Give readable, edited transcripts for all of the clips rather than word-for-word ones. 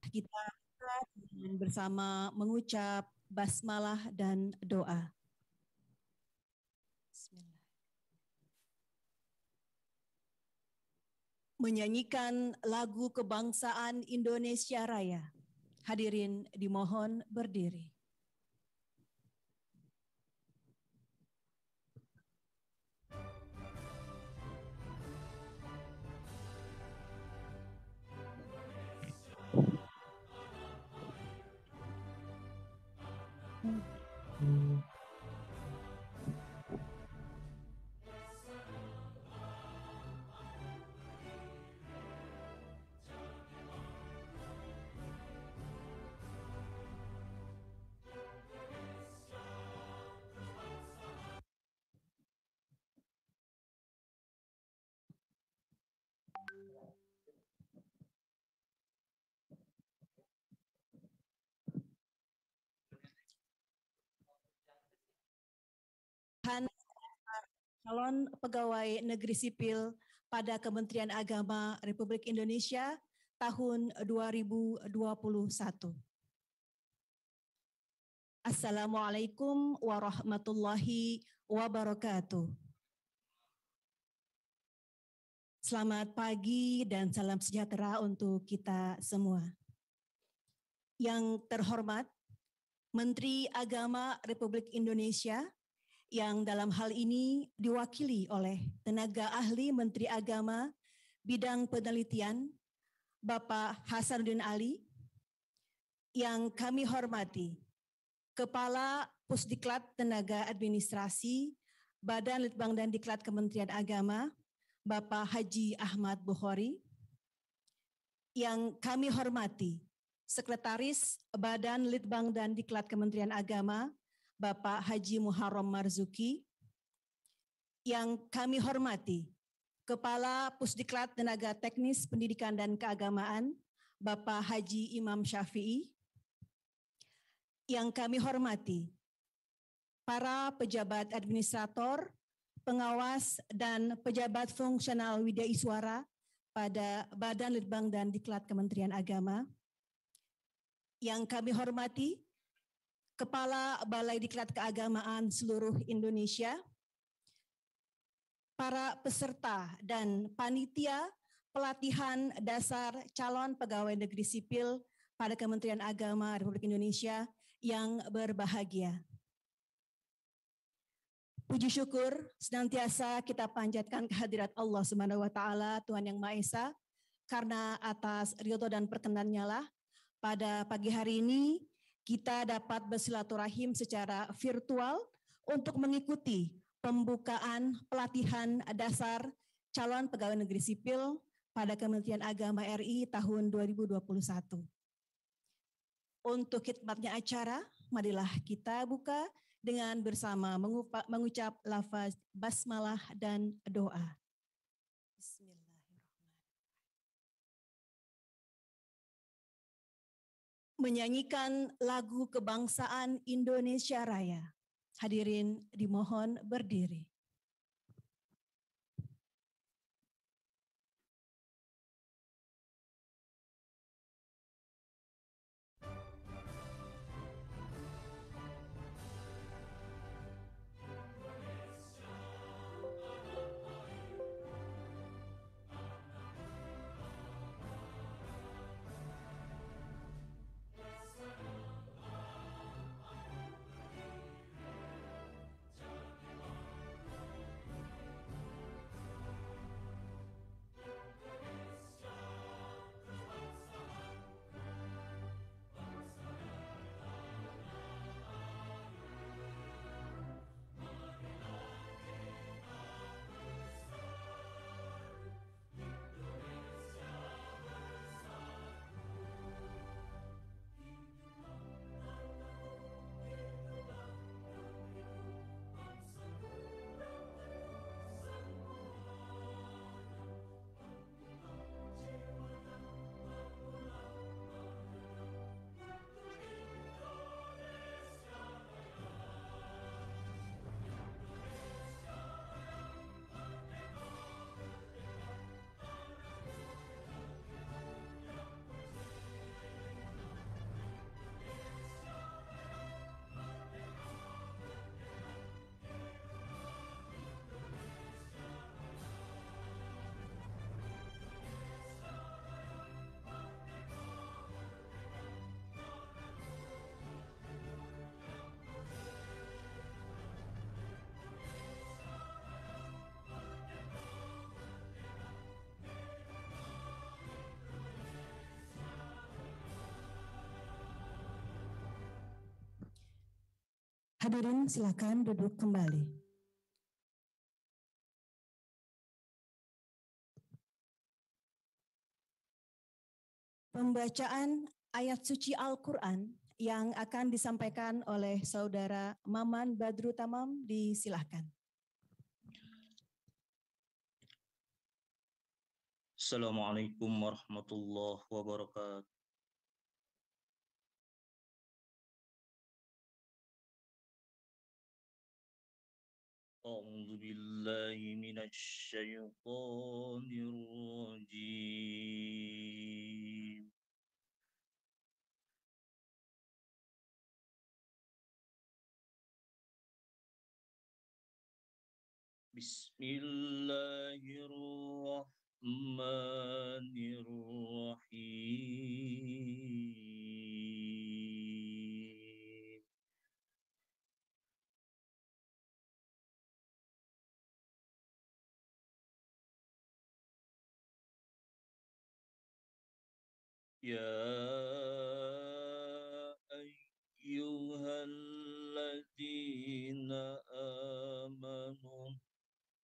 Kita bersama mengucap basmalah dan doa. Bismillah. Menyanyikan lagu kebangsaan Indonesia Raya. Hadirin dimohon berdiri. Calon pegawai negeri sipil pada Kementerian Agama Republik Indonesia tahun 2021. Assalamualaikum warahmatullahi wabarakatuh. Selamat pagi dan salam sejahtera untuk kita semua. Yang terhormat Menteri Agama Republik Indonesia yang dalam hal ini diwakili oleh tenaga ahli Menteri Agama bidang penelitian Bapak Hasanuddin Ali, yang kami hormati Kepala Pusdiklat Tenaga Administrasi Badan Litbang dan Diklat Kementerian Agama Bapak Haji Ahmad Bukhari, yang kami hormati Sekretaris Badan Litbang dan Diklat Kementerian Agama Bapak Haji Muharram Marzuki, yang kami hormati Kepala Pusdiklat Tenaga Teknis Pendidikan dan Keagamaan Bapak Haji Imam Syafi'i, yang kami hormati para pejabat administrator, pengawas, dan pejabat fungsional Widya Iswara pada Badan Litbang dan Diklat Kementerian Agama, yang kami hormati Kepala Balai Diklat Keagamaan seluruh Indonesia, para peserta dan panitia pelatihan dasar calon pegawai negeri sipil pada Kementerian Agama Republik Indonesia yang berbahagia. Puji syukur senantiasa kita panjatkan kehadirat Allah Subhanahu wa taala, Tuhan yang Maha Esa, karena atas ridho dan perkenannya lah pada pagi hari ini kita dapat bersilaturahim secara virtual untuk mengikuti pembukaan pelatihan dasar calon pegawai negeri sipil pada Kementerian Agama RI tahun 2021. Untuk khidmatnya acara, marilah kita buka dengan bersama mengucap lafaz basmalah dan doa. Menyanyikan lagu kebangsaan Indonesia Raya. Hadirin dimohon berdiri. Hadirin silakan duduk kembali. Pembacaan ayat suci Al-Quran yang akan disampaikan oleh Saudara Maman Badru Tamam disilahkan. Assalamualaikum warahmatullahi wabarakatuh. A'udzu billahi minasy syaithanir rajim. Bismillahirrahmanirrahim. Ya ayyuhalladzina amanu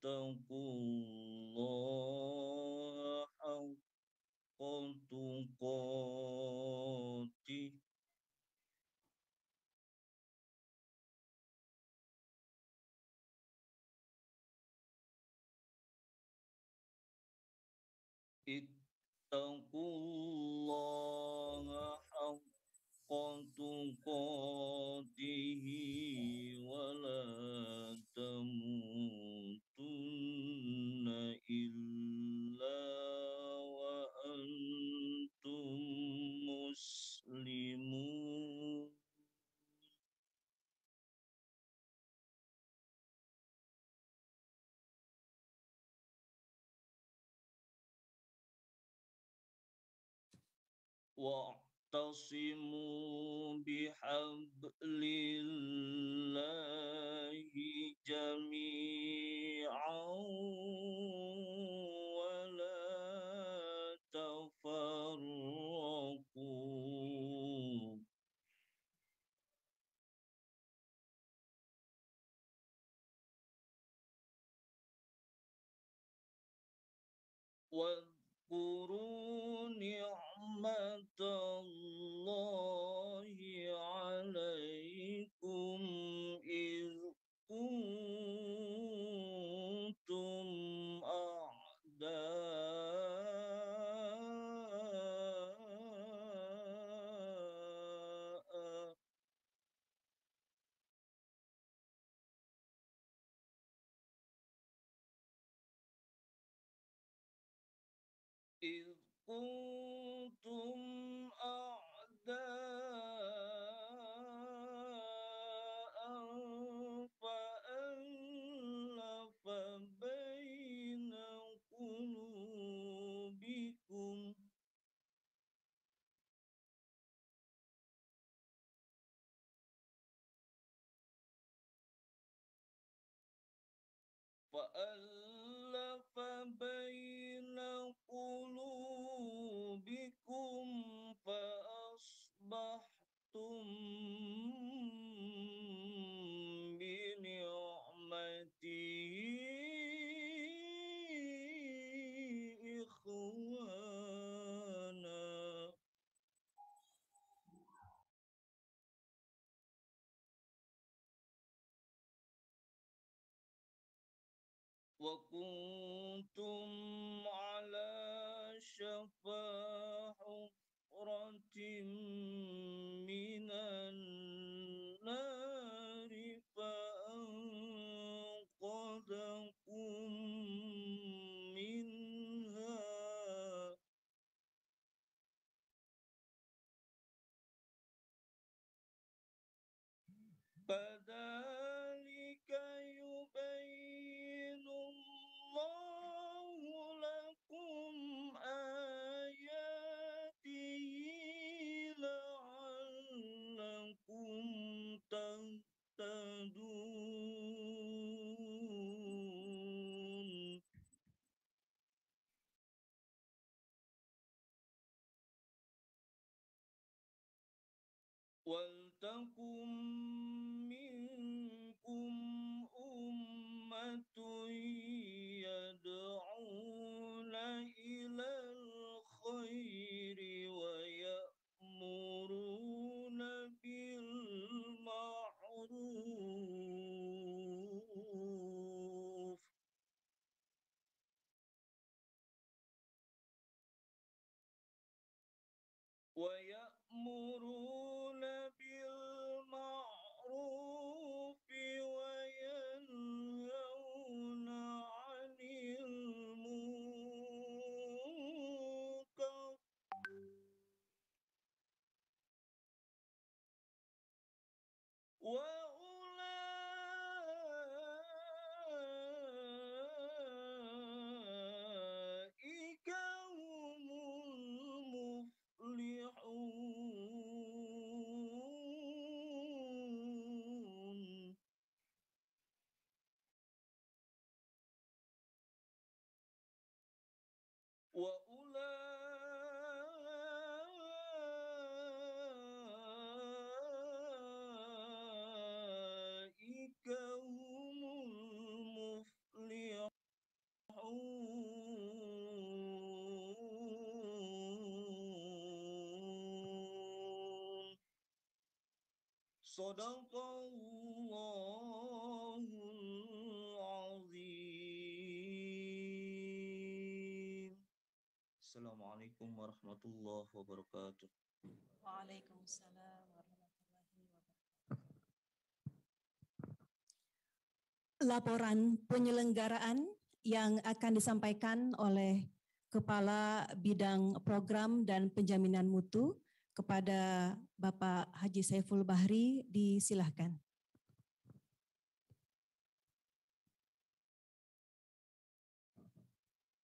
taqullaha haqqa tuqatih ittaqullaha haqqa tuqatih wa la tamutunna illa wa antum muslimun. Wa'tasimu bihablillahi jami'an wa la tafarraqu. واذكروا نعمة الله عليكم إذ كنتم أعداء إذ كنتم أعداء فألف بين قلوبكم فأصبحتم بنعمته إخوانا وكنتم على شفا حفرة من النار فأنقذكم منها كذلك يبين الله لكم آياته لعلكم تهتدون ولتكن يأمرون بالمعروف وينهون عن المنكر وأولئك هم المفلحون وأولئك هم المفلحون صدق الله العظيم. Assalamualaikum warahmatullahi wabarakatuh. Waalaikumsalam warahmatullahi wabarakatuh. Laporan penyelenggaraan yang akan disampaikan oleh Kepala Bidang Program dan Penjaminan Mutu kepada Bapak Haji Saiful Bahri, disilahkan.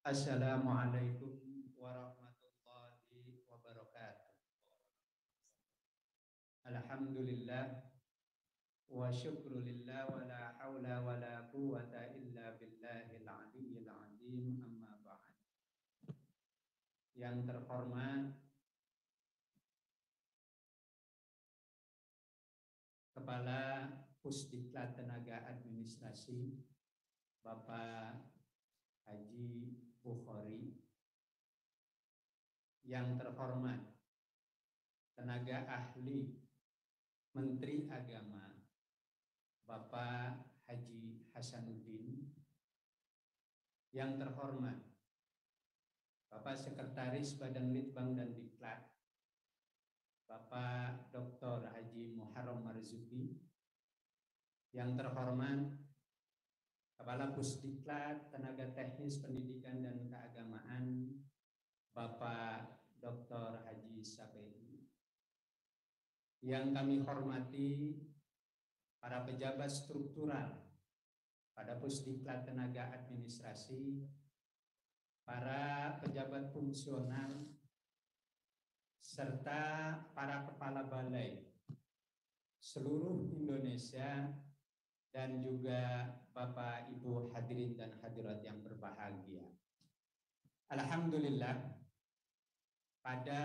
Assalamualaikum warahmatullahi wabarakatuh. Alhamdulillah wa syukrulillah wa la hawla wa la quwwata illa billahil aliyyil azim, amma ba'd. Yang terhormat Kepala Pusdiklat Tenaga Administrasi Bapak Haji Bukhari, yang terhormat tenaga ahli Menteri Agama Bapak Haji Hasanuddin, yang terhormat Bapak Sekretaris Badan Litbang dan Diklat Bapak Dr. Haji Muharram Marzuki, yang terhormat Kepala Pusdiklat Tenaga Teknis Pendidikan dan Keagamaan Bapak Dr. Haji Sapei, yang kami hormati para pejabat struktural pada Pusdiklat Tenaga Administrasi, para pejabat fungsional, serta para kepala balai seluruh Indonesia, dan juga Bapak Ibu hadirin dan hadirat yang berbahagia. Alhamdulillah, pada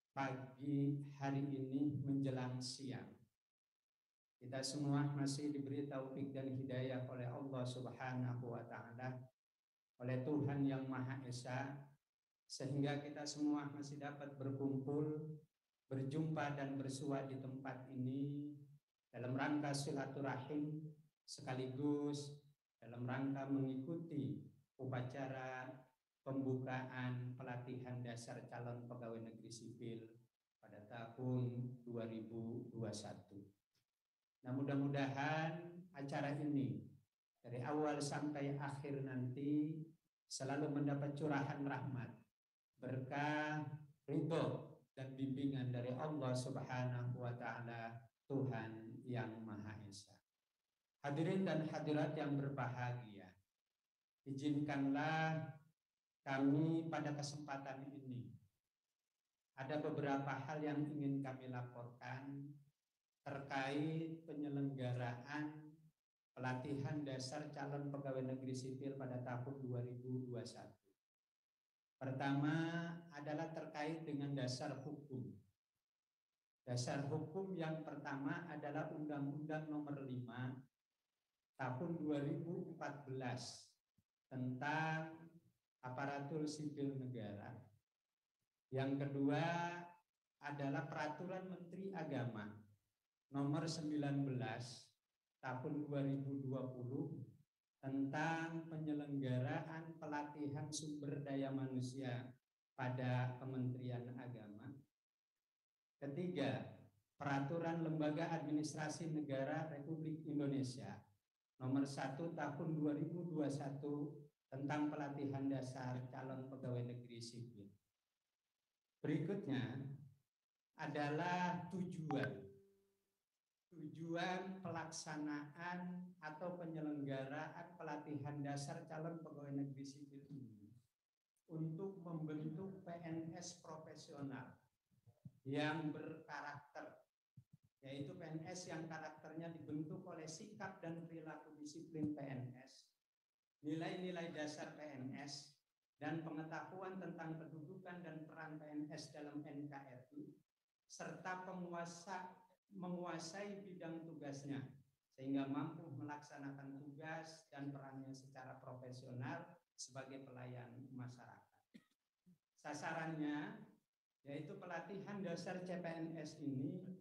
pagi hari ini menjelang siang, kita semua masih diberi taufik dan hidayah oleh Allah Subhanahu wa Ta'ala, oleh Tuhan Yang Maha Esa, sehingga kita semua masih dapat berkumpul, berjumpa dan bersua di tempat ini dalam rangka silaturahim, sekaligus dalam rangka mengikuti upacara pembukaan pelatihan dasar calon pegawai negeri sipil pada tahun 2021. Nah, mudah-mudahan acara ini dari awal sampai akhir nanti selalu mendapat curahan rahmat, berkah, ridho dan bimbingan dari Allah Subhanahu wa Ta'ala, Tuhan Yang Maha Esa. Hadirin dan hadirat yang berbahagia, izinkanlah kami pada kesempatan ini ada beberapa hal yang ingin kami laporkan terkait penyelenggaraan pelatihan dasar calon pegawai negeri sipil pada tahun 2021. Pertama adalah terkait dengan dasar hukum. Dasar hukum yang pertama adalah Undang-Undang Nomor 5 Tahun 2014 tentang aparatur sipil negara. Yang kedua adalah Peraturan Menteri Agama Nomor 19 Tahun 2020 tentang penyelenggaraan pelatihan sumber daya manusia pada Kementerian Agama. Ketiga, Peraturan Lembaga Administrasi Negara Republik Indonesia Nomor 1 Tahun 2021 tentang pelatihan dasar calon pegawai negeri sipil. Berikutnya adalah tujuan pelaksanaan atau penyelenggaraan pelatihan dasar calon pegawai negeri sipil ini untuk membentuk PNS profesional yang berkarakter, yaitu PNS yang karakternya dibentuk oleh sikap dan perilaku disiplin PNS, nilai-nilai dasar PNS, dan pengetahuan tentang kedudukan dan peran PNS dalam NKRI, serta menguasai bidang tugasnya, sehingga mampu melaksanakan tugas dan perannya secara profesional sebagai pelayan masyarakat. Sasarannya, yaitu pelatihan dasar CPNS ini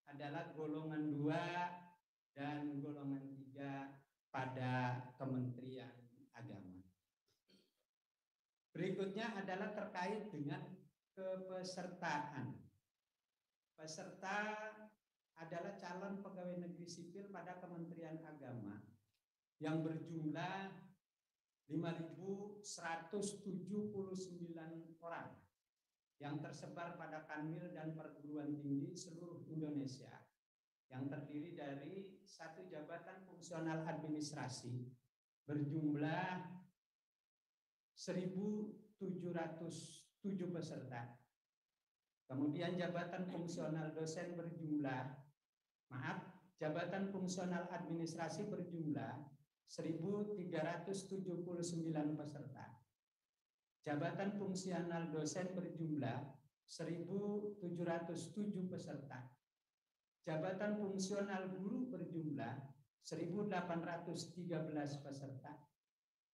adalah golongan 2 dan golongan 3 pada Kementerian Agama. Berikutnya adalah terkait dengan kepesertaan. Peserta adalah calon pegawai negeri sipil pada Kementerian Agama yang berjumlah 5.179 orang yang tersebar pada kanwil dan perguruan tinggi seluruh Indonesia, yang terdiri dari 1 jabatan fungsional administrasi berjumlah 1.707 peserta. Kemudian jabatan fungsional dosen jabatan fungsional administrasi berjumlah 1.379 peserta. Jabatan fungsional dosen berjumlah 1.707 peserta. Jabatan fungsional guru berjumlah 1.813 peserta.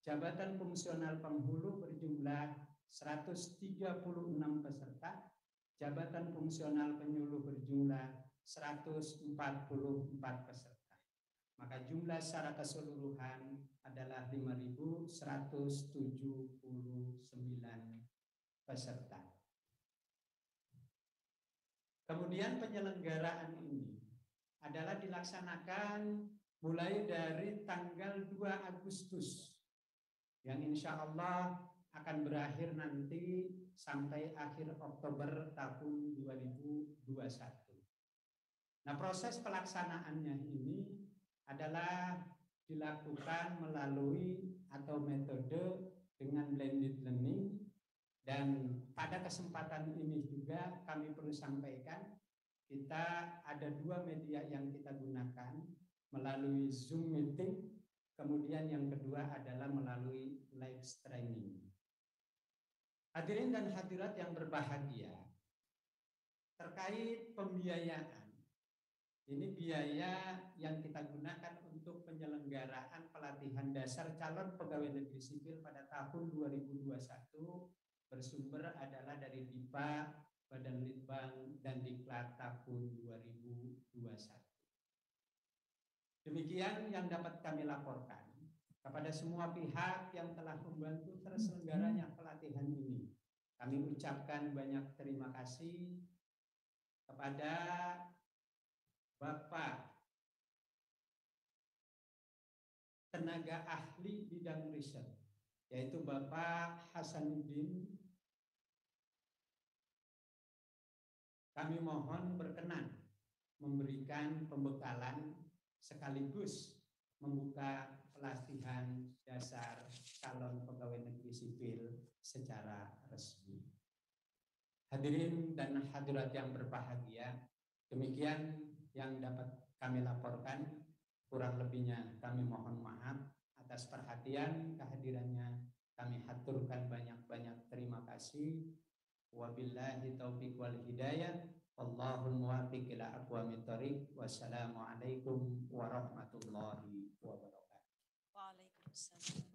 Jabatan fungsional penghulu berjumlah 136 peserta. Jabatan fungsional penyuluh berjumlah 144 peserta. Maka jumlah secara keseluruhan adalah 5.179 peserta. Kemudian penyelenggaraan ini adalah dilaksanakan mulai dari tanggal 2 Agustus yang insya Allah akan berakhir nanti sampai akhir Oktober tahun 2021. Nah, proses pelaksanaannya ini adalah dilakukan melalui atau metode dengan blended learning, dan pada kesempatan ini juga kami perlu sampaikan kita ada 2 media yang kita gunakan, melalui Zoom meeting, kemudian yang kedua adalah melalui live streaming. Hadirin dan hadirat yang berbahagia, terkait pembiayaan, ini biaya yang kita gunakan untuk penyelenggaraan pelatihan dasar calon pegawai negeri sipil pada tahun 2021 bersumber adalah dari DIPA, Badan Litbang, dan Diklat tahun 2021. Demikian yang dapat kami laporkan kepada semua pihak yang telah membantu terselenggaranya pelatihan ini. Kami ucapkan banyak terima kasih kepada Bapak tenaga ahli bidang riset, yaitu Bapak Hasanuddin. Kami mohon berkenan memberikan pembekalan sekaligus membuka pelatihan dasar calon pegawai negeri sipil secara resmi. Hadirin dan hadirat yang berbahagia, demikian yang dapat kami laporkan. Kurang lebihnya kami mohon maaf. Atas perhatian kehadirannya kami haturkan banyak-banyak terima kasih. Wabillahi taufiq wal hidayah. Wallahul muwaffiq ila aqwamit thoriq. Wassalamualaikum warahmatullahi wabarakatuh. Waalaikumsalam.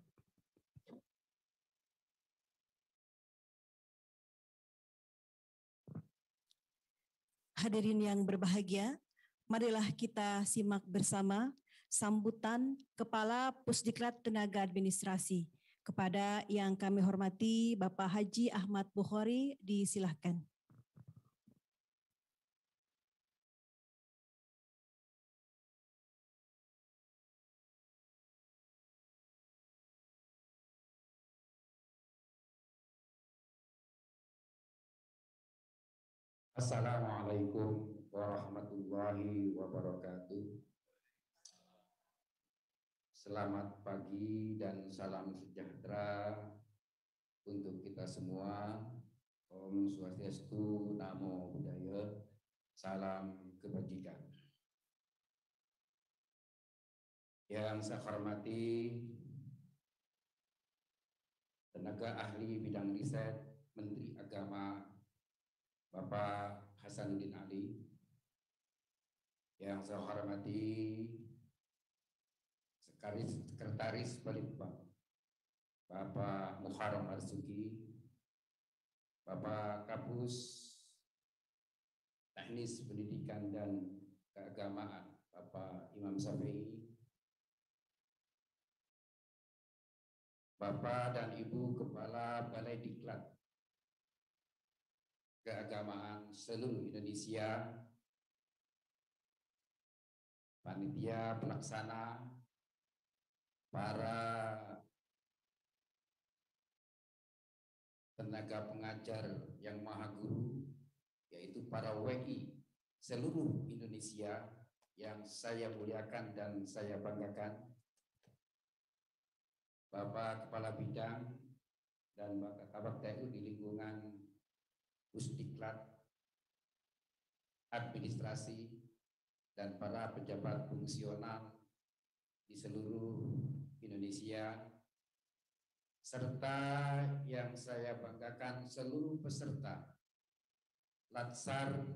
Hadirin yang berbahagia, marilah kita simak bersama sambutan Kepala Pusdiklat Tenaga Administrasi. Kepada yang kami hormati Bapak Haji Ahmad Bukhari, disilahkan. Assalamualaikum warahmatullahi wabarakatuh. Selamat pagi dan salam sejahtera untuk kita semua. Om Swastiastu, Namo Buddhaya, salam kebajikan. Yang saya hormati tenaga ahli bidang riset Menteri Agama Bapak Hasanuddin Ali, yang saya hormati Sekretaris Balitbang Bapak Muharram Marzuki, Bapak Kapus Teknis Pendidikan dan Keagamaan Bapak Imam Syafi'i, Bapak dan Ibu Kepala Balai Diklat Keagamaan seluruh Indonesia, panitia pelaksana, para tenaga pengajar yang maha guru, yaitu para WI seluruh Indonesia yang saya muliakan dan saya banggakan, Bapak Kepala Bidang dan Bapak Kabak TU di lingkungan Pusdiklat, administrasi, dan para pejabat fungsional di seluruh Indonesia, serta yang saya banggakan seluruh peserta Latsar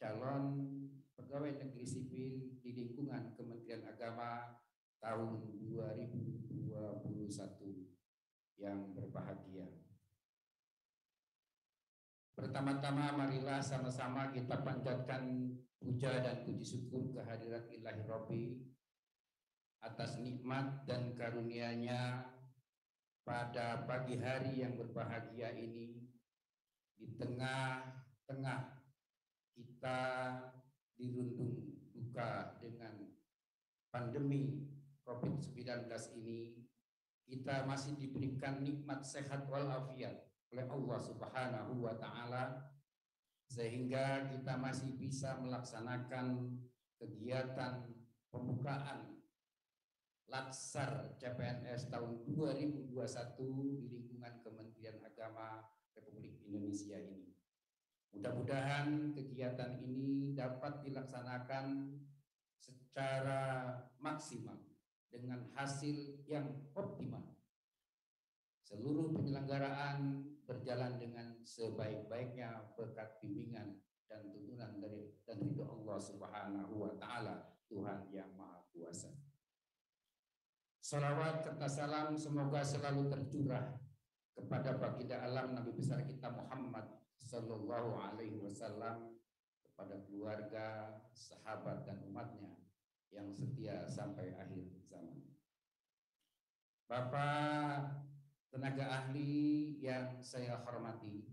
calon pegawai negeri sipil di lingkungan Kementerian Agama tahun 2021 yang berbahagia. Pertama-tama marilah sama-sama kita panjatkan puja dan puji syukur kehadirat Ilahi Rabbi atas nikmat dan karunia-Nya pada pagi hari yang berbahagia ini, di tengah-tengah kita dirundung duka dengan pandemi COVID-19 ini, kita masih diberikan nikmat sehat walafiat oleh Allah Subhanahu wa Ta'ala, sehingga kita masih bisa melaksanakan kegiatan pembukaan Latsar CPNS tahun 2021 di lingkungan Kementerian Agama Republik Indonesia ini. Mudah-mudahan kegiatan ini dapat dilaksanakan secara maksimal dengan hasil yang optimal. Seluruh penyelenggaraan berjalan dengan sebaik-baiknya berkat bimbingan dan tuntunan dan ridho Allah Subhanahu wa Ta'ala, Tuhan yang Maha Kuasa. Salawat serta salam semoga selalu tercurah kepada baginda alam Nabi besar kita Muhammad Sallallahu Alaihi Wasallam, kepada keluarga, sahabat dan umatnya yang setia sampai akhir zaman. Bapak tenaga ahli yang saya hormati,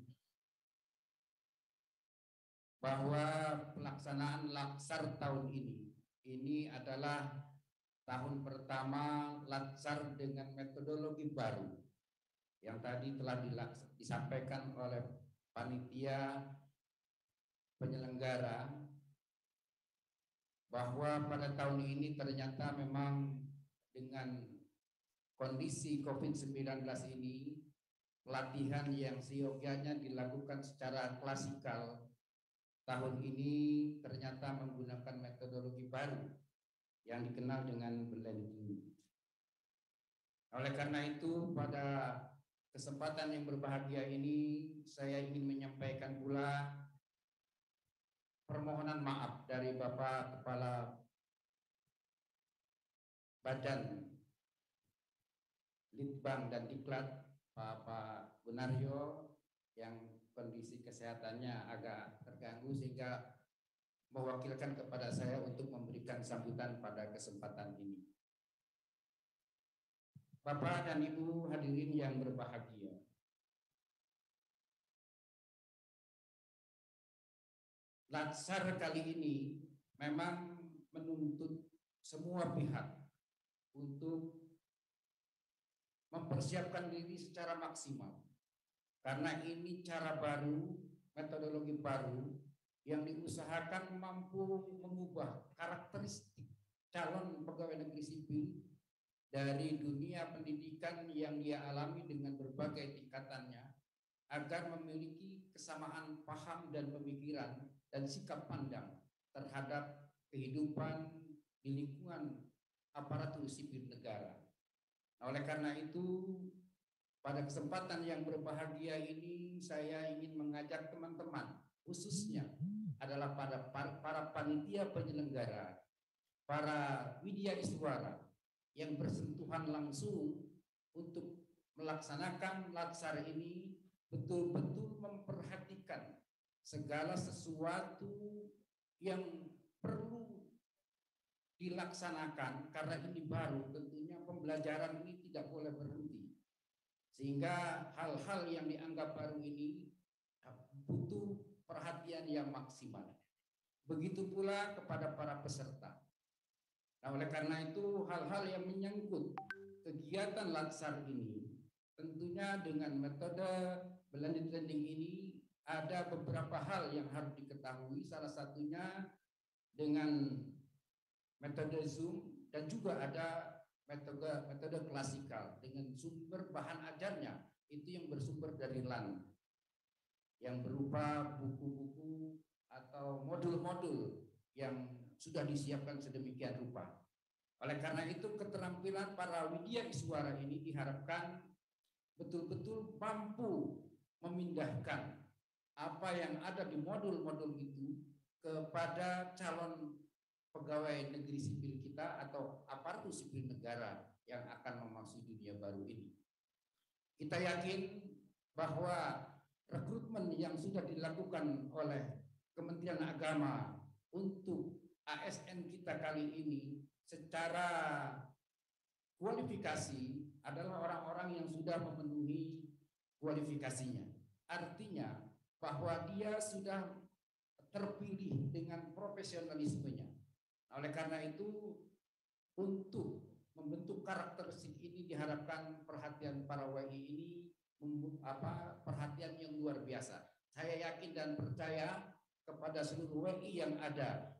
bahwa pelaksanaan Latsar tahun ini adalah tahun pertama Latsar dengan metodologi baru yang tadi telah disampaikan oleh panitia penyelenggara, bahwa pada tahun ini ternyata memang dengan kondisi COVID-19 ini, pelatihan yang seyogyanya dilakukan secara klasikal tahun ini ternyata menggunakan metodologi baru yang dikenal dengan blending. Oleh karena itu, pada kesempatan yang berbahagia ini, saya ingin menyampaikan pula permohonan maaf dari Bapak Kepala Badan Litbang dan Diklat, Bapak Gunaryo, yang kondisi kesehatannya agak terganggu sehingga mewakilkan kepada saya untuk memberikan sambutan pada kesempatan ini. Bapak dan Ibu hadirin yang berbahagia, Latsar kali ini memang menuntut semua pihak untuk mempersiapkan diri secara maksimal, karena ini cara baru, metodologi baru yang diusahakan mampu mengubah karakteristik calon pegawai negeri sipil dari dunia pendidikan yang dia alami dengan berbagai tingkatannya agar memiliki kesamaan paham dan pemikiran dan sikap pandang terhadap kehidupan di lingkungan aparatur sipil negara. Nah, oleh karena itu, pada kesempatan yang berbahagia ini saya ingin mengajak teman-teman, khususnya adalah para panitia penyelenggara, para widya iswara yang bersentuhan langsung untuk melaksanakan latsar ini betul-betul memperhatikan segala sesuatu yang perlu dilaksanakan karena ini baru, tentunya pembelajaran ini tidak boleh berhenti. Sehingga hal-hal yang dianggap baru ini butuh perhatian yang maksimal. Begitu pula kepada para peserta. Nah, oleh karena itu hal-hal yang menyangkut kegiatan latsar ini tentunya dengan metode blended learning ini ada beberapa hal yang harus diketahui, salah satunya dengan metode Zoom dan juga ada metode klasikal dengan sumber bahan ajarnya itu yang bersumber dari LAN yang berupa buku-buku atau modul-modul yang sudah disiapkan sedemikian rupa. Oleh karena itu keterampilan para widya iswara ini diharapkan betul-betul mampu memindahkan apa yang ada di modul-modul itu kepada calon pegawai negeri sipil kita atau aparatur sipil negara yang akan memasuki dunia baru ini. Kita yakin bahwa rekrutmen yang sudah dilakukan oleh Kementerian Agama untuk ASN kita kali ini secara kualifikasi adalah orang-orang yang sudah memenuhi kualifikasinya. Artinya bahwa dia sudah terpilih dengan profesionalismenya. Oleh karena itu untuk membentuk karakteristik ini diharapkan perhatian para WI ini perhatian yang luar biasa. Saya yakin dan percaya kepada seluruh WI yang ada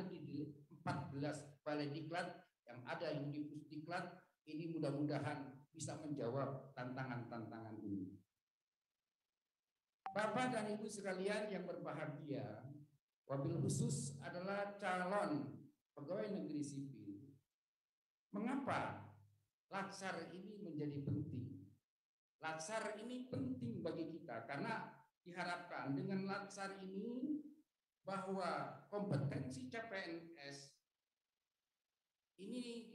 di 14 balai diklat yang ada yang di Pusdiklat ini mudah-mudahan bisa menjawab tantangan-tantangan ini. Bapak dan Ibu sekalian yang berbahagia, wabil khusus adalah calon pegawai negeri sipil. Mengapa latsar ini menjadi penting? Latsar ini penting bagi kita karena diharapkan dengan latsar ini bahwa kompetensi CPNS ini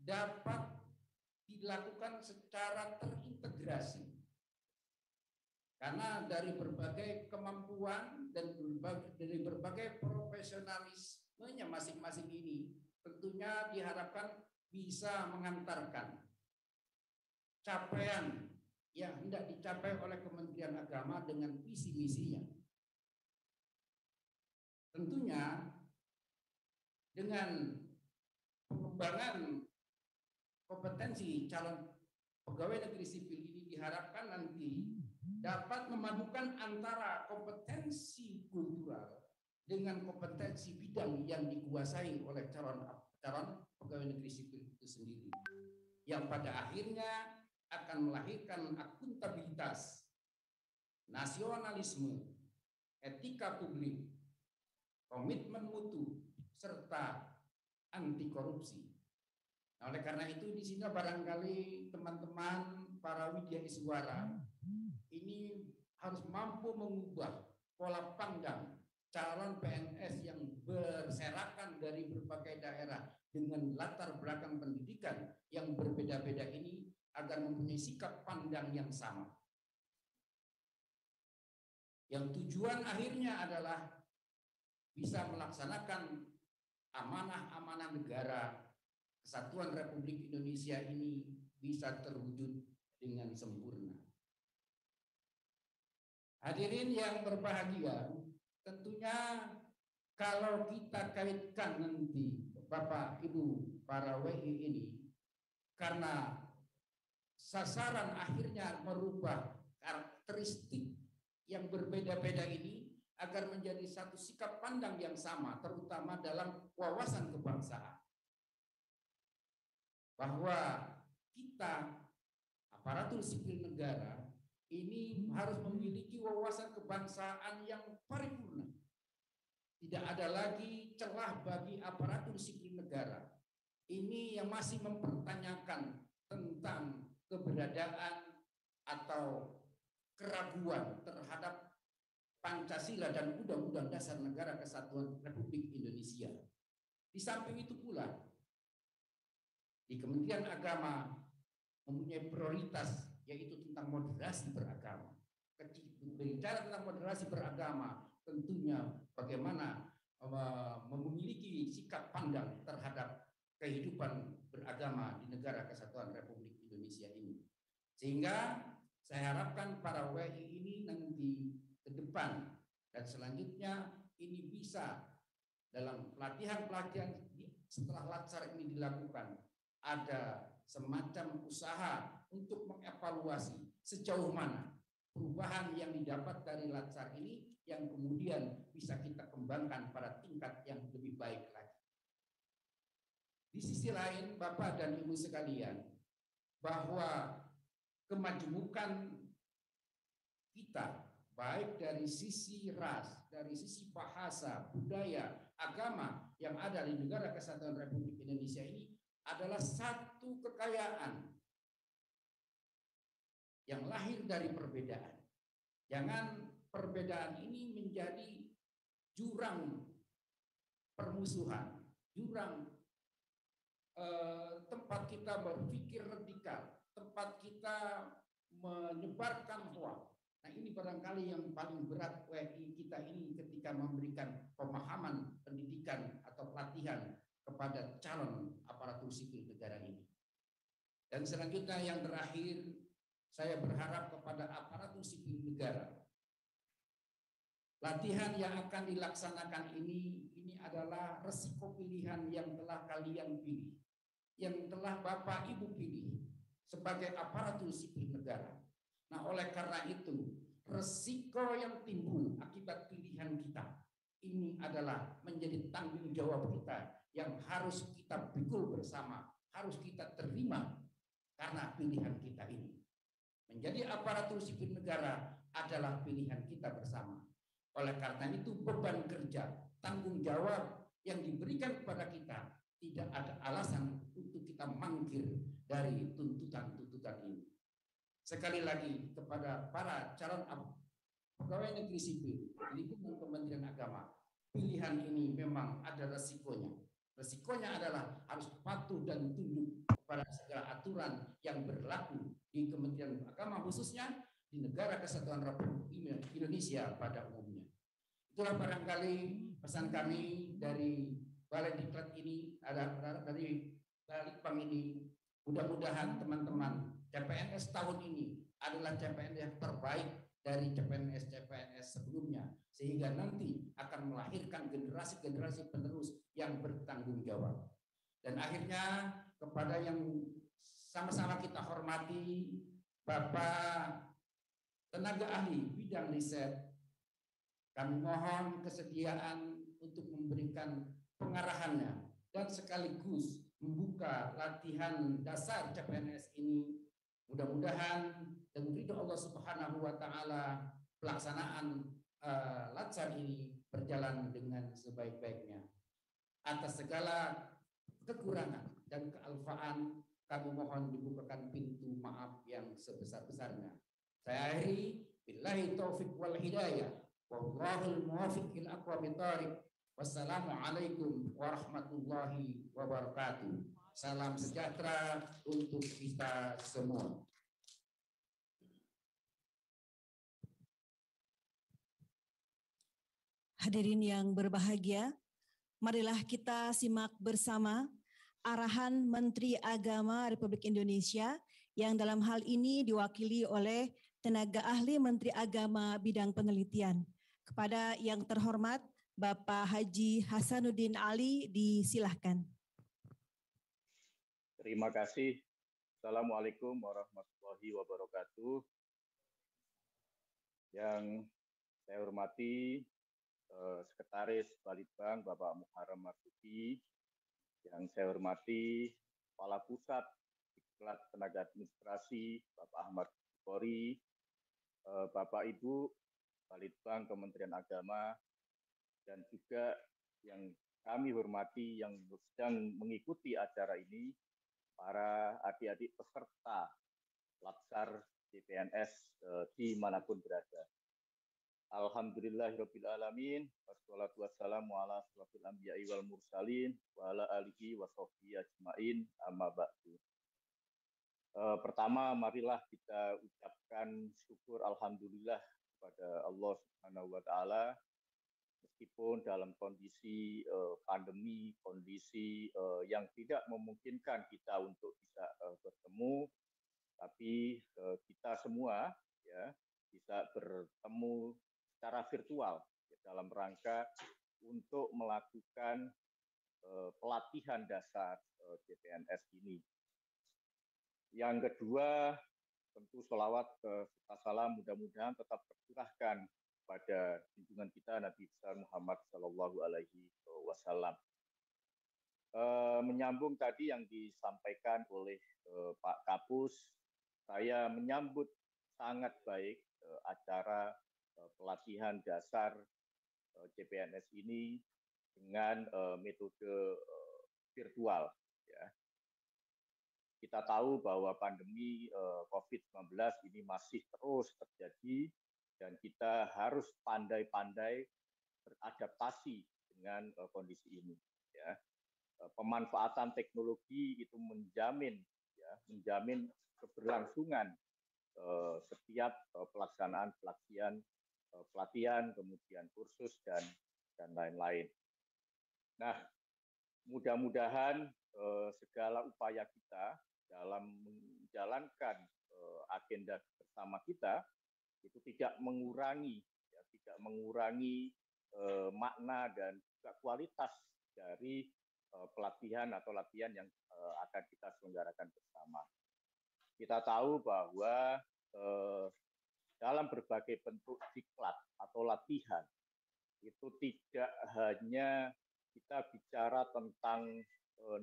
dapat dilakukan secara terintegrasi. Karena dari berbagai kemampuan dan dari berbagai profesionalismenya masing-masing ini tentunya diharapkan bisa mengantarkan capaian yang hendak dicapai oleh Kementerian Agama dengan visi misinya. Tentunya dengan pengembangan kompetensi calon pegawai negeri sipil ini diharapkan nanti dapat memadukan antara kompetensi kultural dengan kompetensi bidang yang dikuasai oleh calon pegawai negeri sipil itu sendiri, yang pada akhirnya akan melahirkan akuntabilitas, nasionalisme, etika publik, komitmen mutu, serta anti korupsi. Nah, oleh karena itu di sini barangkali teman-teman para widya iswara ini harus mampu mengubah pola pandang calon PNS yang berserakan dari berbagai daerah dengan latar belakang pendidikan yang berbeda-beda ini agar mempunyai sikap pandang yang sama. Yang tujuan akhirnya adalah bisa melaksanakan amanah-amanah negara Kesatuan Republik Indonesia ini bisa terwujud dengan sempurna. Hadirin yang berbahagia, tentunya kalau kita kaitkan nanti Bapak Ibu para WI ini, karena sasaran akhirnya merubah karakteristik yang berbeda-beda ini agar menjadi satu sikap pandang yang sama, terutama dalam wawasan kebangsaan. Bahwa kita, aparatur sipil negara, ini harus memiliki wawasan kebangsaan yang paripurna. Tidak ada lagi celah bagi aparatur sipil negara ini yang masih mempertanyakan tentang keberadaan atau keraguan terhadap Pancasila dan Undang-Undang Dasar Negara Kesatuan Republik Indonesia. Di samping itu pula, di Kementerian Agama mempunyai prioritas yaitu tentang moderasi beragama. Berbicara tentang moderasi beragama, tentunya bagaimana memiliki sikap pandang terhadap kehidupan beragama di negara Kesatuan Republik Indonesia ini. Sehingga saya harapkan para WI ini nanti ke depan dan selanjutnya ini bisa dalam pelatihan-pelatihan setelah Latsar ini dilakukan, ada semacam usaha untuk mengevaluasi sejauh mana perubahan yang didapat dari Latsar ini yang kemudian bisa kita kembangkan pada tingkat yang lebih baik lagi. Di sisi lain, Bapak dan Ibu sekalian, bahwa kemajemukan kita, baik dari sisi ras, dari sisi bahasa, budaya, agama yang ada di negara Kesatuan Republik Indonesia ini adalah satu kekayaan yang lahir dari perbedaan. Jangan perbedaan ini menjadi jurang permusuhan, jurang tempat kita berpikir radikal, tempat kita menyebarkan hoax. Nah, ini barangkali yang paling berat WI kita ini ketika memberikan pemahaman pendidikan atau pelatihan kepada calon aparatur sipil negara ini. Dan selanjutnya yang terakhir, saya berharap kepada aparatur sipil negara. Latihan yang akan dilaksanakan ini adalah resiko pilihan yang telah kalian pilih, yang telah Bapak Ibu pilih sebagai aparatur sipil negara. Nah, oleh karena itu, resiko yang timbul akibat pilihan kita ini adalah menjadi tanggung jawab kita yang harus kita pikul bersama, harus kita terima karena pilihan kita ini. Menjadi aparatur sipil negara adalah pilihan kita bersama. Oleh karena itu, beban kerja, tanggung jawab yang diberikan kepada kita tidak ada alasan untuk kita mangkir dari tuntutan-tuntutan ini. Sekali lagi kepada para calon pegawai negeri sipil di lingkungan Kementerian Agama, pilihan ini memang ada resikonya. Resikonya adalah harus patuh dan tunduk kepada segala aturan yang berlaku di Kementerian Agama, khususnya di negara Kesatuan Republik Indonesia pada umumnya. Itulah barangkali pesan kami dari Balai Diklat ini, dari Balitbang ini. Mudah-mudahan teman-teman CPNS tahun ini adalah CPNS yang terbaik dari CPNS sebelumnya, sehingga nanti akan melahirkan generasi-generasi penerus yang bertanggung jawab. Dan akhirnya kepada yang sama-sama kita hormati, Bapak tenaga ahli bidang riset, kami mohon kesediaan untuk memberikan pengarahannya dan sekaligus membuka latihan dasar CPNS ini. Mudah-mudahan dengan ridho Allah Subhanahu wa taala pelaksanaan Latsar ini berjalan dengan sebaik-baiknya. Atas segala kekurangan dan kealfaan, kami mohon dibukakan pintu maaf yang sebesar-besarnya. Saya akhiri, billahi taufiq wal hidayah, wallahul muwaffiq ila aqwamit thariq. Wassalamualaikum warahmatullahi wabarakatuh. Salam sejahtera untuk kita semua. Hadirin yang berbahagia, marilah kita simak bersama arahan Menteri Agama Republik Indonesia yang dalam hal ini diwakili oleh tenaga ahli Menteri Agama bidang penelitian. Kepada yang terhormat Bapak Haji Hasanuddin Ali, disilahkan. Terima kasih. Assalamualaikum warahmatullahi wabarakatuh. Yang saya hormati Sekretaris Balitbang Bapak Muharrem Marzuki, yang saya hormati Kepala Pusat Diklat Tenaga Administrasi Bapak Ahmad Bukhari, Bapak Ibu Balitbang Kementerian Agama, dan juga yang kami hormati yang sedang mengikuti acara ini, para adik-adik peserta Latsar CPNS dimanapun berada. Alhamdulillahirabbil alamin, wassalatu wassalamu ala asyrofil anbiya'i wal mursalin wa ala alihi wa sahbihi ajmain, amma ba'du. Pertama, marilah kita ucapkan syukur alhamdulillah kepada Allah Subhanahu wa taala, meskipun dalam kondisi pandemi, kondisi yang tidak memungkinkan kita untuk bisa bertemu, tapi kita semua ya bisa bertemu secara virtual ya, dalam rangka untuk melakukan pelatihan dasar CPNS ini. Yang kedua, tentu sholawat serta salam mudah-mudahan tetap tercurahkan pada junjungan kita Nabi besar Muhammad Sallallahu Alaihi Wasallam. Menyambung tadi yang disampaikan oleh Pak Kapus, saya menyambut sangat baik acara pelatihan dasar CPNS ini dengan metode virtual. Ya. Kita tahu bahwa pandemi COVID-19 ini masih terus terjadi dan kita harus pandai-pandai beradaptasi dengan kondisi ini. Ya. Pemanfaatan teknologi itu menjamin keberlangsungan setiap pelatihan, kemudian kursus dan lain-lain. Nah, mudah-mudahan segala upaya kita dalam menjalankan agenda bersama kita itu tidak mengurangi makna dan juga kualitas dari pelatihan atau latihan yang akan kita selenggarakan bersama. Kita tahu bahwa dalam berbagai bentuk diklat atau latihan itu tidak hanya kita bicara tentang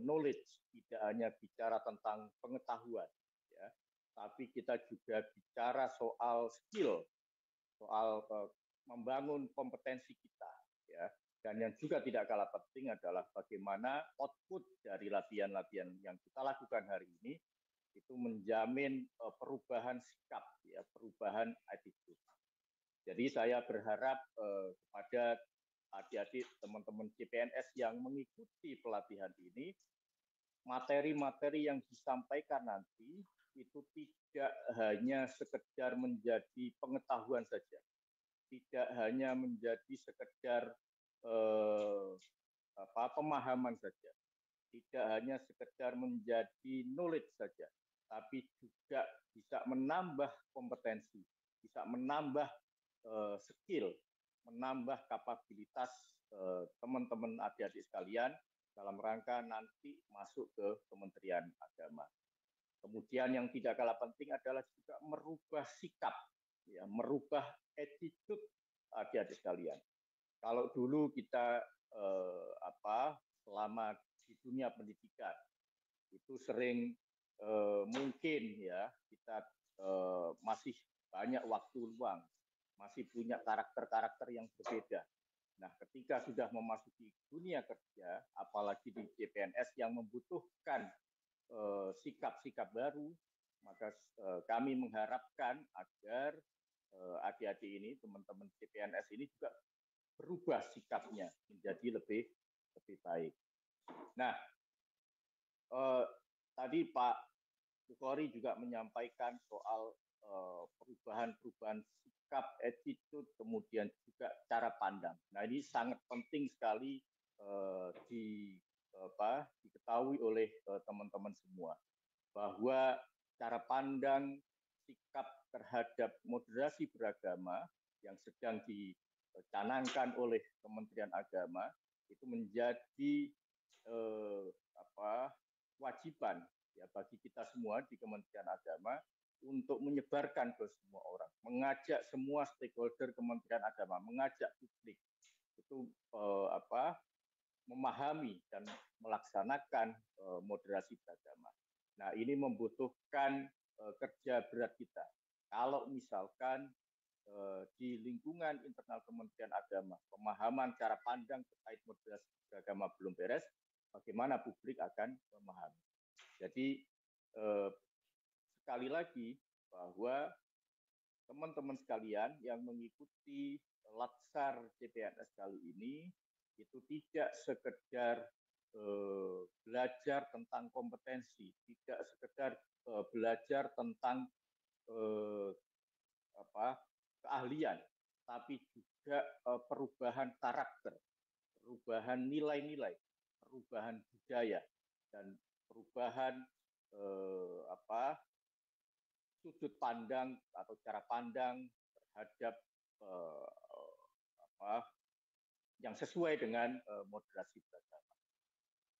knowledge, tidak hanya bicara tentang pengetahuan, ya, tapi kita juga bicara soal skill, soal membangun kompetensi kita, ya. Dan yang juga tidak kalah penting adalah bagaimana output dari latihan-latihan yang kita lakukan hari ini itu menjamin perubahan sikap, ya, perubahan attitude. Jadi saya berharap kepada adik-adik teman-teman CPNS yang mengikuti pelatihan ini, materi-materi yang disampaikan nanti itu tidak hanya sekedar menjadi pengetahuan saja, tidak hanya menjadi sekedar pemahaman saja, tidak hanya sekedar menjadi knowledge saja, tapi juga bisa menambah kompetensi, bisa menambah skill, menambah kapabilitas teman-teman adik-adik sekalian dalam rangka nanti masuk ke Kementerian Agama. Kemudian yang tidak kalah penting adalah juga merubah sikap, ya, merubah attitude adik-adik sekalian. Kalau dulu kita selama di dunia pendidikan itu sering mungkin ya kita masih banyak waktu luang, masih punya karakter-karakter yang berbeda. Nah, ketika sudah memasuki dunia kerja, apalagi di CPNS yang membutuhkan sikap-sikap baru, maka kami mengharapkan agar adik-adik ini, teman-teman CPNS ini juga berubah sikapnya menjadi lebih baik. Nah, tadi Pak Bukhari juga menyampaikan soal perubahan-perubahan sikap, attitude, kemudian juga cara pandang. Nah, ini sangat penting sekali diketahui oleh teman-teman semua, bahwa cara pandang sikap terhadap moderasi beragama yang sedang dicanangkan oleh Kementerian Agama itu menjadi kewajiban ya bagi kita semua di Kementerian Agama untuk menyebarkan ke semua orang, mengajak semua stakeholder Kementerian Agama, mengajak publik itu memahami dan melaksanakan moderasi beragama. Nah, ini membutuhkan kerja berat kita. Kalau misalkan di lingkungan internal Kementerian Agama, pemahaman cara pandang terkait moderasi beragama belum beres, bagaimana publik akan memahami. Jadi sekali lagi bahwa teman-teman sekalian yang mengikuti Latsar CPNS kali ini itu tidak sekedar belajar tentang kompetensi, tidak sekedar belajar tentang keahlian, tapi juga perubahan karakter, perubahan nilai-nilai, perubahan budaya, dan perubahan sudut pandang atau cara pandang terhadap yang sesuai dengan moderasi beragama.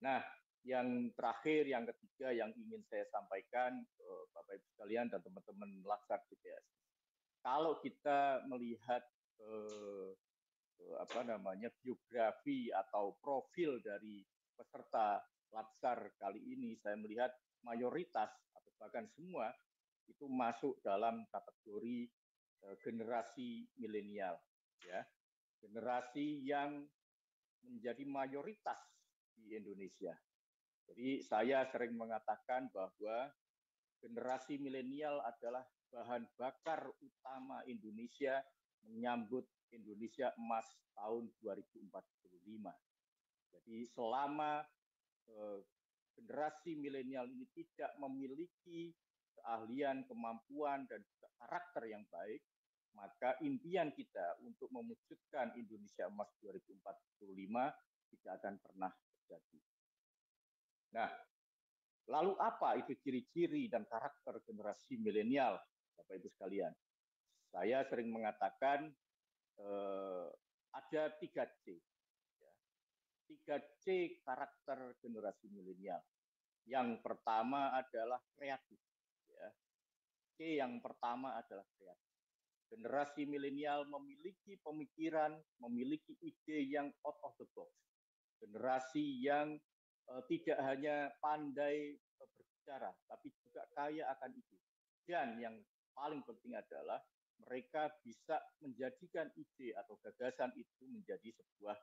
Nah, yang terakhir, yang ketiga yang ingin saya sampaikan, Bapak Ibu sekalian dan teman-teman Latsar CPNS, kalau kita melihat biografi atau profil dari peserta Latsar kali ini, saya melihat mayoritas atau bahkan semua itu masuk dalam kategori generasi milenial, ya, generasi yang menjadi mayoritas di Indonesia. Jadi saya sering mengatakan bahwa generasi milenial adalah bahan bakar utama Indonesia menyambut Indonesia Emas tahun 2045. Jadi selama generasi milenial ini tidak memiliki keahlian, kemampuan, dan karakter yang baik, maka impian kita untuk mewujudkan Indonesia Emas 2045 tidak akan pernah terjadi. Nah, lalu apa itu ciri-ciri dan karakter generasi milenial, Bapak Ibu sekalian? Saya sering mengatakan ada 3C. 3C karakter generasi milenial. Yang pertama adalah kreatif. C yang pertama adalah kreatif. Generasi milenial memiliki pemikiran, memiliki ide yang out of the box. Generasi yang tidak hanya pandai berbicara, tapi juga kaya akan ide. Dan yang paling penting adalah mereka bisa menjadikan ide atau gagasan itu menjadi sebuah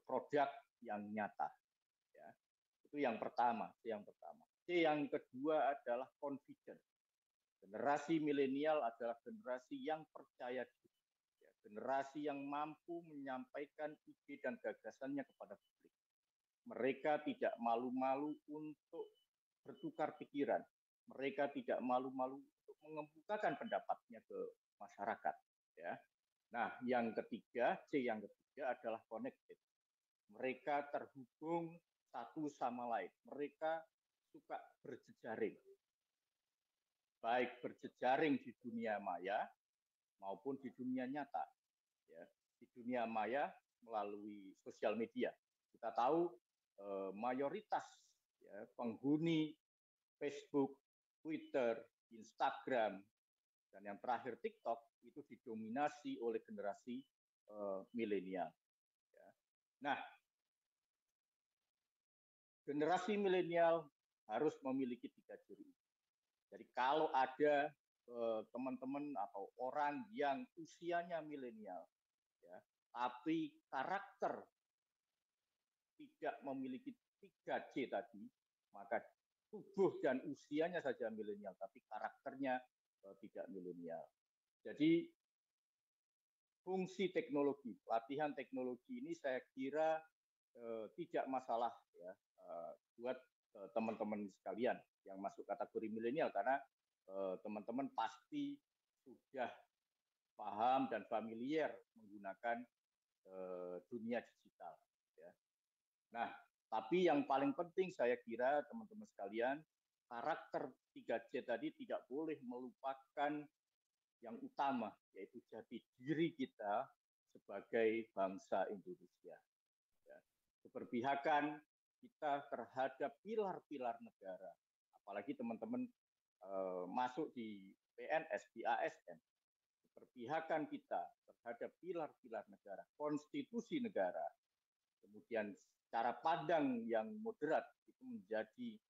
produk yang nyata. Ya. Itu yang pertama, C yang pertama. C yang kedua adalah confident. Generasi milenial adalah generasi yang percaya diri, ya, generasi yang mampu menyampaikan ide dan gagasannya kepada publik. Mereka tidak malu-malu untuk bertukar pikiran. Mereka tidak malu-malu untuk mengemukakan pendapatnya ke masyarakat. Ya. Nah, yang ketiga, C yang ketiga adalah connected. Mereka terhubung satu sama lain. Mereka suka berjejaring. Baik berjejaring di dunia maya maupun di dunia nyata. Ya, di dunia maya melalui sosial media. Kita tahu mayoritas ya, penghuni Facebook, Twitter, Instagram, dan yang terakhir TikTok itu didominasi oleh generasi milenial. Ya. Nah, generasi milenial harus memiliki 3 ciri. Jadi kalau ada teman-teman atau orang yang usianya milenial, ya, tapi karakter tidak memiliki 3C tadi, maka tubuh dan usianya saja milenial, tapi karakternya tidak milenial. Jadi fungsi teknologi, pelatihan teknologi ini saya kira tidak masalah ya buat teman-teman sekalian yang masuk kategori milenial, karena teman-teman pasti sudah paham dan familiar menggunakan dunia digital. Ya. Nah, tapi yang paling penting saya kira teman-teman sekalian, karakter 3C tadi tidak boleh melupakan yang utama, yaitu jati diri kita sebagai bangsa Indonesia. Ya. Keberpihakan kita terhadap pilar-pilar negara, apalagi teman-teman masuk di PNS, di ASN, keberpihakan kita terhadap pilar-pilar negara, konstitusi negara, kemudian cara pandang yang moderat itu menjadi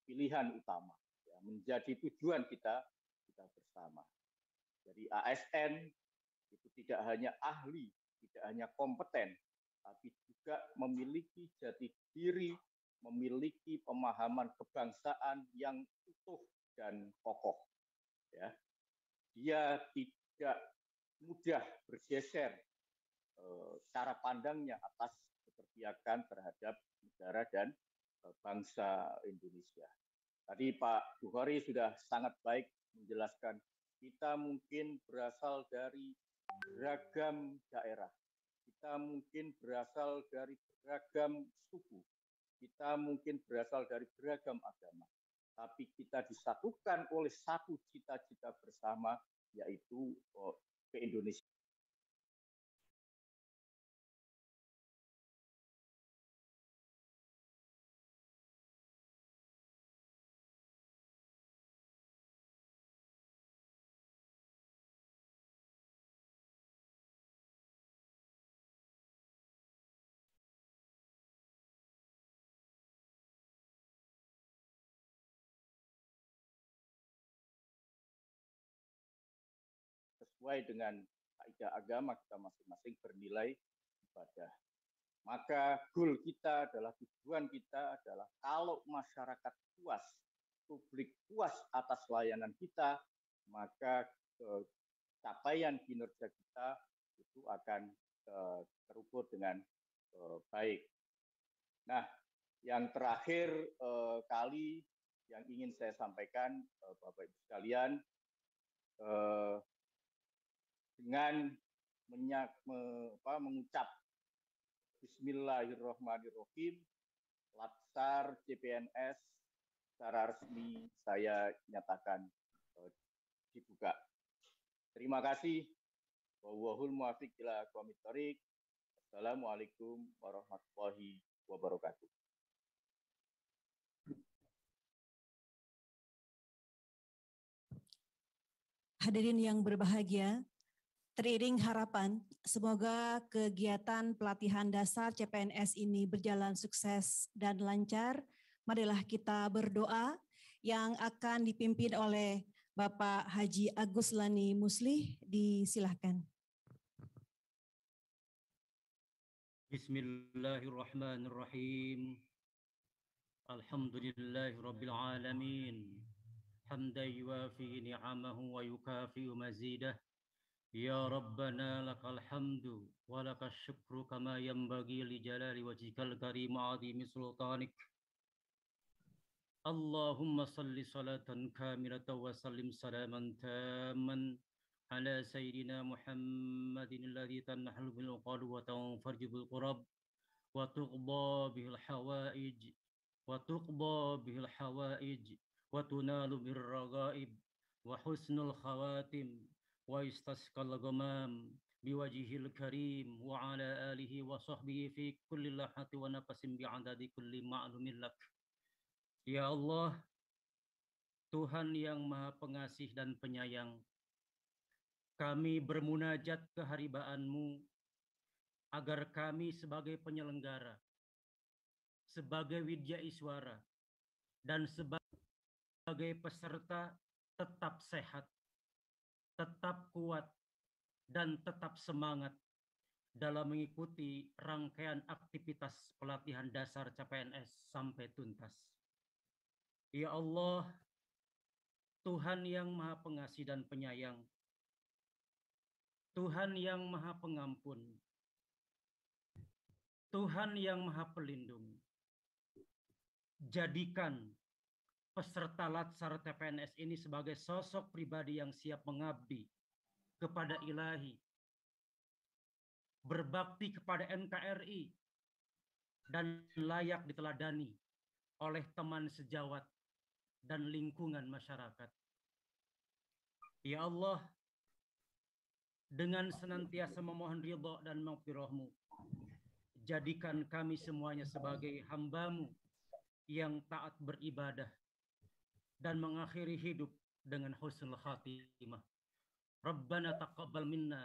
pilihan utama, ya, menjadi tujuan kita bersama. Jadi ASN itu tidak hanya ahli, tidak hanya kompeten, tapi juga memiliki jati diri, memiliki pemahaman kebangsaan yang utuh dan kokoh. Ya. Dia tidak mudah bergeser cara pandangnya atas keberpihakan terhadap negara dan bangsa Indonesia. Tadi Pak Bukhari sudah sangat baik menjelaskan, kita mungkin berasal dari beragam daerah, kita mungkin berasal dari beragam suku, kita mungkin berasal dari beragam agama, tapi kita disatukan oleh satu cita-cita bersama, yaitu ke Indonesia. Sesuai dengan kaidah agama kita masing-masing bernilai ibadah. Maka goal kita adalah, tujuan kita adalah, kalau masyarakat puas, publik puas atas layanan kita, maka capaian kinerja kita itu akan terukur dengan baik. Nah, yang terakhir kali yang ingin saya sampaikan, Bapak Ibu sekalian, dengan mengucap Bismillahirrahmanirrahim, Latsar CPNS secara resmi saya nyatakan dibuka. Terima kasih. Wallahul muwaffiq ila aqwamit thoriq. Assalamualaikum warahmatullahi wabarakatuh. Hadirin yang berbahagia, teriring harapan semoga kegiatan pelatihan dasar CPNS ini berjalan sukses dan lancar. Marilah kita berdoa yang akan dipimpin oleh Bapak Haji Agus Lani Muslih. Disilahkan. Bismillahirrahmanirrahim. Alhamdulillahirabbil alamin. Hamdan yuwafi ni'amahu wa yukafi'u mazidah. Ya Rabbana lakal hamdu wa lakal syukru kama yanbaghi li jalali wajhikal karim wa 'azimi sultanik. Allahumma salli salatan kamilatan wa sallim salaman tamman ala sayyidina Muhammadin alladhi tanhalu bil uqad wa tanfarju bil qurab wa tuqda bihil hawaij wa tunalu bir ragaib wa husnul khawatim wa istasqal ghamam biwajhil karim wa ala alihi wa sahbihi fi kulli lahati wa nafasin bi'adadi kulli ma'lumin lak. Ya Allah, Tuhan yang Maha Pengasih dan Penyayang, kami bermunajat ke haribaanmu agar kami sebagai penyelenggara, sebagai widya iswara, dan sebagai peserta tetap sehat, tetap kuat, dan tetap semangat dalam mengikuti rangkaian aktivitas pelatihan dasar CPNS sampai tuntas. Ya Allah, Tuhan yang Maha Pengasih dan Penyayang, Tuhan yang Maha Pengampun, Tuhan yang Maha Pelindung, jadikan peserta Latsar CPNS ini sebagai sosok pribadi yang siap mengabdi kepada Ilahi, berbakti kepada NKRI, dan layak diteladani oleh teman sejawat dan lingkungan masyarakat. Ya Allah, dengan senantiasa memohon ridha dan maghfirah-Mu, jadikan kami semuanya sebagai hamba-Mu yang taat beribadah dan mengakhiri hidup dengan husnul khatimah. Rabbana taqabbal minna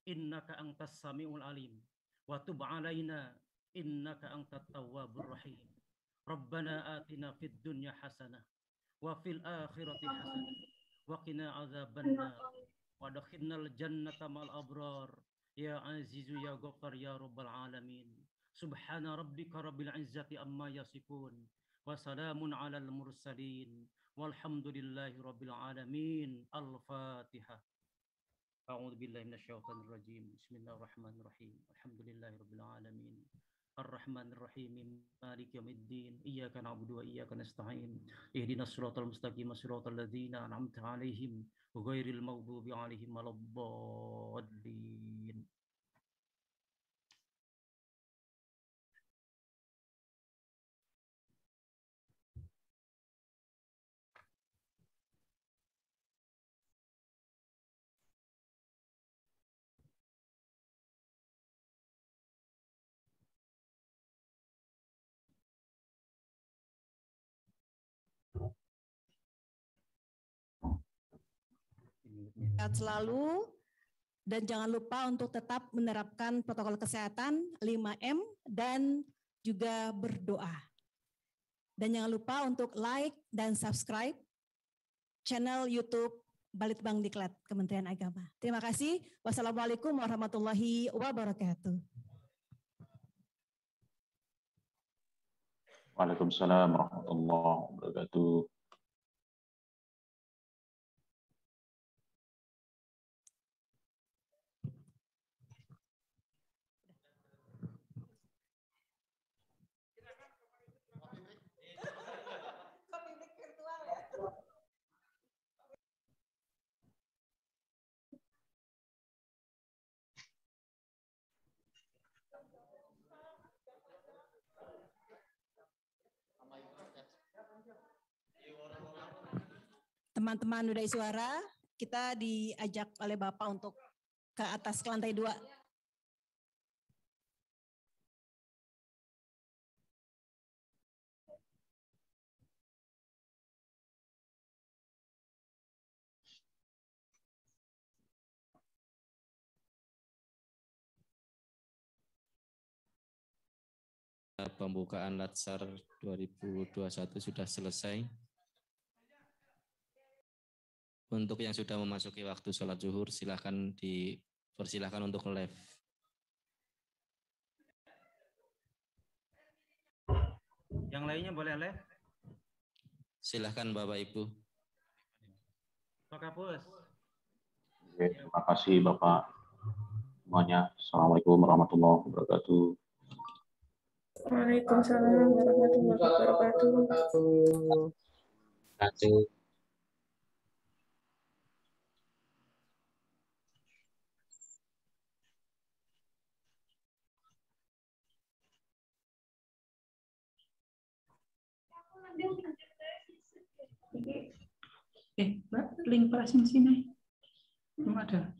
innaka antas samiul alim wa tub alaina innaka antat tawwabur rahim. Rabbana atina fid dunya hasanah wa fil akhirati hasanah wa qina azabannar wa adkhilnal jannata mal abrar ya azizu ya ghaffar ya rabbal alamin. Subhana rabbika rabbil izzati amma yasifun wa salamun alal mursalin walhamdulillahi rabbil alamin. Al-Fatihah. A'udzu billahi minasyaitonir rajim. Bismillahirrahmanirrahim. Alhamdulillahi rabbil alamin. Ar-Rahmanir Rahim. Maliki yaumiddin. Iyyaka na'budu wa iyyaka nasta'in. Ihdinas siratal mustaqim, siratal ladzina an'amta 'alaihim ghairil maghdubi 'alaihim waladdallin. Sehat selalu dan jangan lupa untuk tetap menerapkan protokol kesehatan 5M dan juga berdoa. Dan jangan lupa untuk like dan subscribe channel YouTube Balitbang Diklat Kementerian Agama. Terima kasih. Wassalamualaikum warahmatullahi wabarakatuh. Waalaikumsalam warahmatullahi wabarakatuh. Teman-teman Dudai Suara, kita diajak oleh Bapak untuk ke atas ke lantai 2. Pembukaan Latsar 2021 sudah selesai. Untuk yang sudah memasuki waktu sholat zuhur, dipersilahkan untuk live. Yang lainnya boleh live? Silahkan Bapak Ibu. Pak Kapus. Oke, terima kasih Bapak semuanya. Assalamualaikum warahmatullahi wabarakatuh. Waalaikumsalam warahmatullahi wabarakatuh. Mbak, link prasin sini. Belum ada.